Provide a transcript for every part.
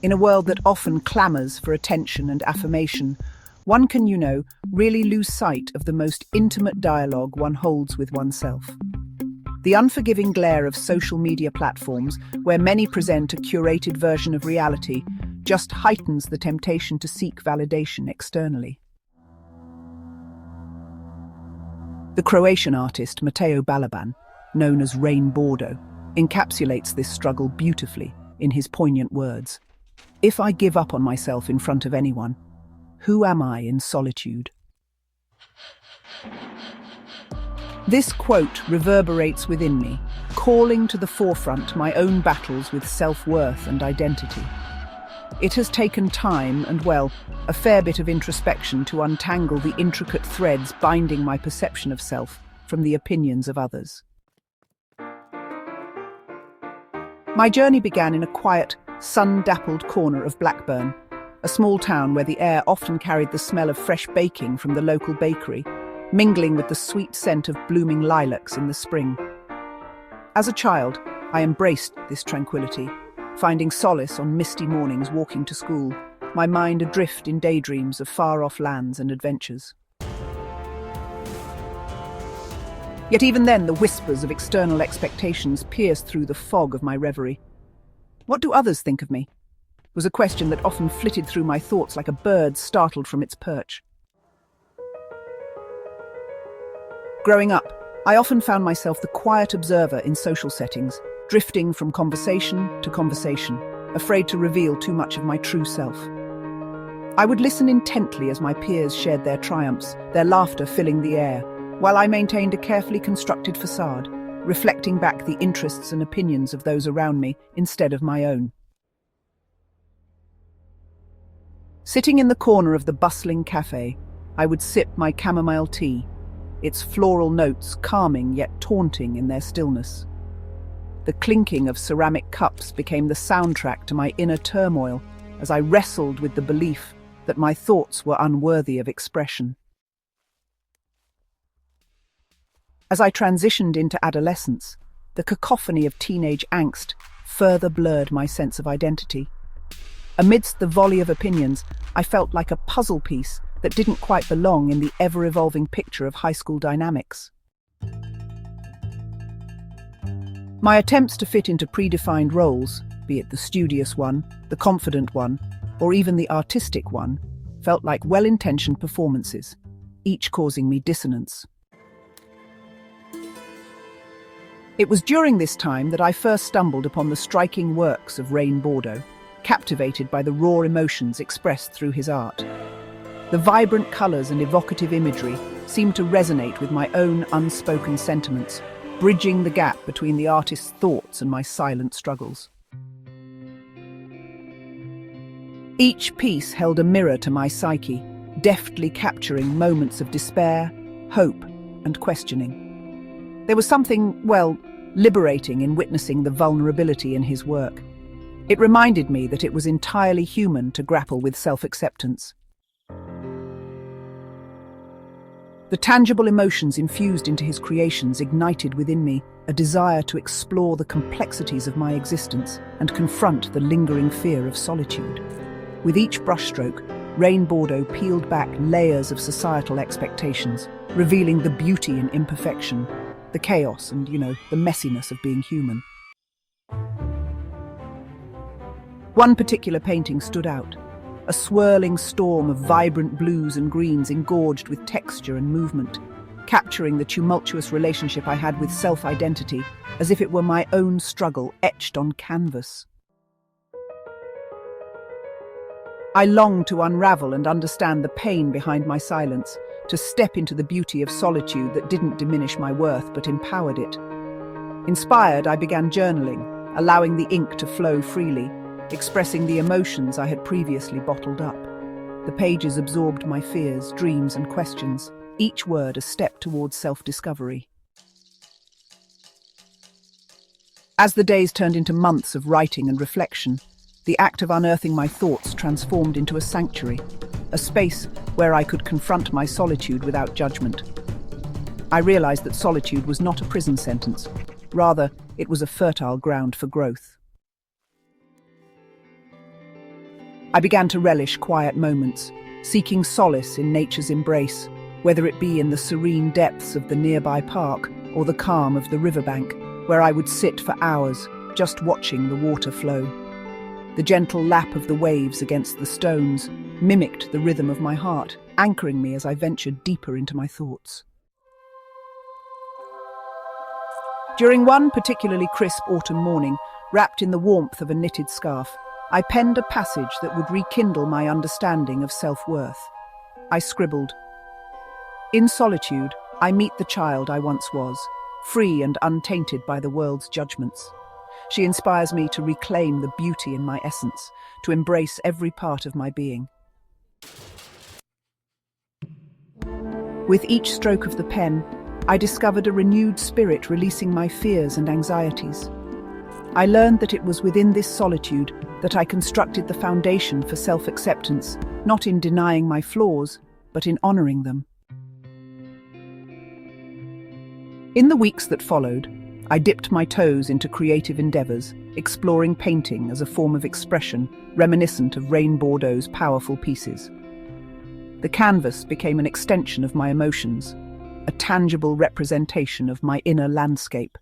In a world that often clamours for attention and affirmation, one can, really lose sight of the most intimate dialogue one holds with oneself. The unforgiving glare of social media platforms, where many present a curated version of reality, just heightens the temptation to seek validation externally. The Croatian artist Mateo Balaban, known as Bordo, encapsulates this struggle beautifully in his poignant words. If I give up on myself in front of anyone, who am I in solitude? This quote reverberates within me, calling to the forefront my own battles with self-worth and identity. It has taken time and, a fair bit of introspection to untangle the intricate threads binding my perception of self from the opinions of others. My journey began in a quiet, sun-dappled corner of Blackburn, a small town where the air often carried the smell of fresh baking from the local bakery, mingling with the sweet scent of blooming lilacs in the spring. As a child, I embraced this tranquility, finding solace on misty mornings walking to school, my mind adrift in daydreams of far-off lands and adventures. Yet even then, the whispers of external expectations pierced through the fog of my reverie. What do others think of me? Was a question that often flitted through my thoughts like a bird startled from its perch. Growing up, I often found myself the quiet observer in social settings, drifting from conversation to conversation, afraid to reveal too much of my true self. I would listen intently as my peers shared their triumphs, their laughter filling the air, while I maintained a carefully constructed facade, reflecting back the interests and opinions of those around me instead of my own. Sitting in the corner of the bustling cafe, I would sip my chamomile tea, its floral notes calming yet taunting in their stillness. The clinking of ceramic cups became the soundtrack to my inner turmoil as I wrestled with the belief that my thoughts were unworthy of expression. As I transitioned into adolescence, the cacophony of teenage angst further blurred my sense of identity. Amidst the volley of opinions, I felt like a puzzle piece that didn't quite belong in the ever-evolving picture of high school dynamics. My attempts to fit into predefined roles, be it the studious one, the confident one, or even the artistic one, felt like well-intentioned performances, each causing me dissonance. It was during this time that I first stumbled upon the striking works of Bordo, captivated by the raw emotions expressed through his art. The vibrant colours and evocative imagery seemed to resonate with my own unspoken sentiments, bridging the gap between the artist's thoughts and my silent struggles. Each piece held a mirror to my psyche, deftly capturing moments of despair, hope, and questioning. There was something, liberating in witnessing the vulnerability in his work. It reminded me that it was entirely human to grapple with self-acceptance. The tangible emotions infused into his creations ignited within me a desire to explore the complexities of my existence and confront the lingering fear of solitude. With each brushstroke, Bordo peeled back layers of societal expectations, revealing the beauty in imperfection, the chaos and, the messiness of being human. One particular painting stood out, a swirling storm of vibrant blues and greens engorged with texture and movement, capturing the tumultuous relationship I had with self-identity as if it were my own struggle etched on canvas. I longed to unravel and understand the pain behind my silence, to step into the beauty of solitude that didn't diminish my worth but empowered it. Inspired, I began journaling, allowing the ink to flow freely, expressing the emotions I had previously bottled up. The pages absorbed my fears, dreams, and questions, each word a step towards self-discovery. As the days turned into months of writing and reflection, the act of unearthing my thoughts transformed into a sanctuary, a space where I could confront my solitude without judgment. I realized that solitude was not a prison sentence. Rather, it was a fertile ground for growth. I began to relish quiet moments, seeking solace in nature's embrace, whether it be in the serene depths of the nearby park or the calm of the riverbank, where I would sit for hours, just watching the water flow. The gentle lap of the waves against the stones mimicked the rhythm of my heart, anchoring me as I ventured deeper into my thoughts. During one particularly crisp autumn morning, wrapped in the warmth of a knitted scarf, I penned a passage that would rekindle my understanding of self-worth. I scribbled, "In solitude, I meet the child I once was, free and untainted by the world's judgments. She inspires me to reclaim the beauty in my essence, to embrace every part of my being." With each stroke of the pen, I discovered a renewed spirit releasing my fears and anxieties. I learned that it was within this solitude that I constructed the foundation for self-acceptance, not in denying my flaws, but in honoring them. In the weeks that followed, I dipped my toes into creative endeavors, exploring painting as a form of expression reminiscent of Bordo's powerful pieces. The canvas became an extension of my emotions, a tangible representation of my inner landscape.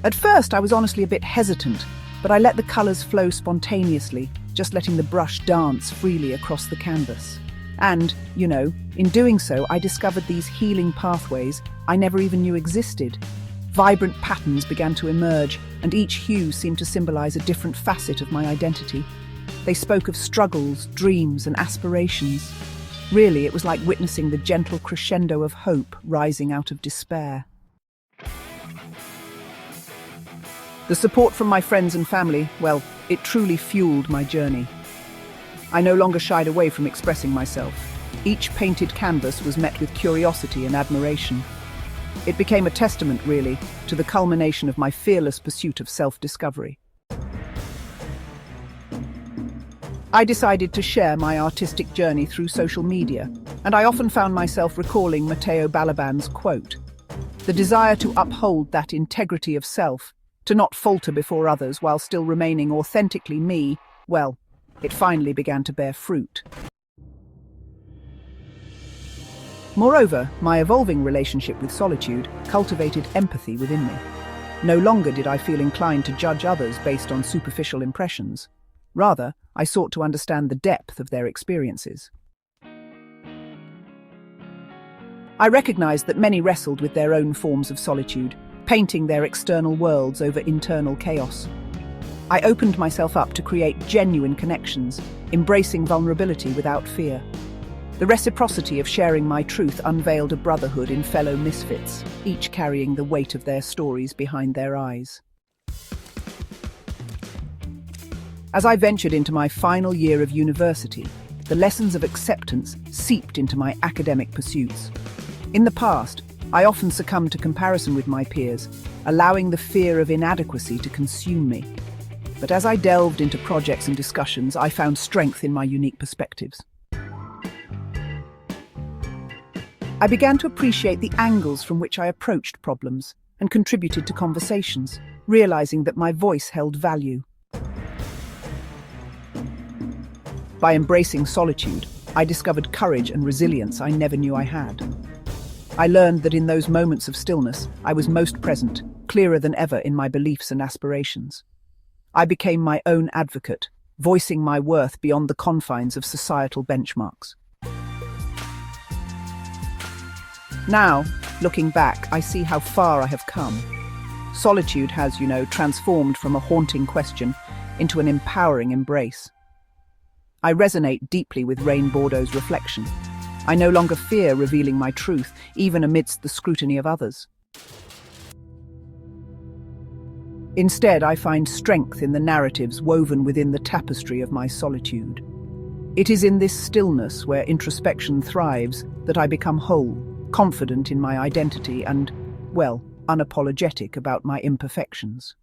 At first, I was honestly a bit hesitant, but I let the colors flow spontaneously, just letting the brush dance freely across the canvas. And, in doing so, I discovered these healing pathways I never even knew existed. Vibrant patterns began to emerge, and each hue seemed to symbolize a different facet of my identity. They spoke of struggles, dreams, and aspirations. Really, it was like witnessing the gentle crescendo of hope rising out of despair. The support from my friends and family, well, it truly fueled my journey. I no longer shied away from expressing myself. Each painted canvas was met with curiosity and admiration. It became a testament, really, to the culmination of my fearless pursuit of self-discovery. I decided to share my artistic journey through social media, and I often found myself recalling Matteo Balaban's quote, "The desire to uphold that integrity of self, to not falter before others while still remaining authentically me, well, it finally began to bear fruit." Moreover, my evolving relationship with solitude cultivated empathy within me. No longer did I feel inclined to judge others based on superficial impressions. Rather, I sought to understand the depth of their experiences. I recognized that many wrestled with their own forms of solitude, painting their external worlds over internal chaos. I opened myself up to create genuine connections, embracing vulnerability without fear. The reciprocity of sharing my truth unveiled a brotherhood in fellow misfits, each carrying the weight of their stories behind their eyes. As I ventured into my final year of university, the lessons of acceptance seeped into my academic pursuits. In the past, I often succumbed to comparison with my peers, allowing the fear of inadequacy to consume me. But as I delved into projects and discussions, I found strength in my unique perspectives. I began to appreciate the angles from which I approached problems and contributed to conversations, realizing that my voice held value. By embracing solitude, I discovered courage and resilience I never knew I had. I learned that in those moments of stillness, I was most present, clearer than ever in my beliefs and aspirations. I became my own advocate, voicing my worth beyond the confines of societal benchmarks. Now, looking back, I see how far I have come. Solitude has, transformed from a haunting question into an empowering embrace. I resonate deeply with Bordo's reflection. I no longer fear revealing my truth, even amidst the scrutiny of others. Instead, I find strength in the narratives woven within the tapestry of my solitude. It is in this stillness where introspection thrives that I become whole, confident in my identity and, unapologetic about my imperfections.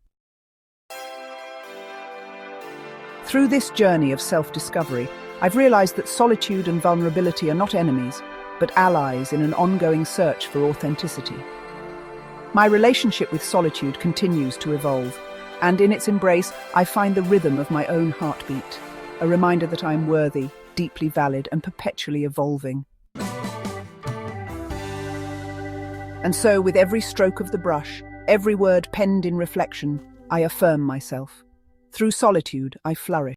Through this journey of self-discovery, I've realized that solitude and vulnerability are not enemies, but allies in an ongoing search for authenticity. My relationship with solitude continues to evolve, And in its embrace, I find the rhythm of my own heartbeat, a reminder that I am worthy, deeply valid, and perpetually evolving. And so, with every stroke of the brush, every word penned in reflection, I affirm myself. Through solitude, I flourish.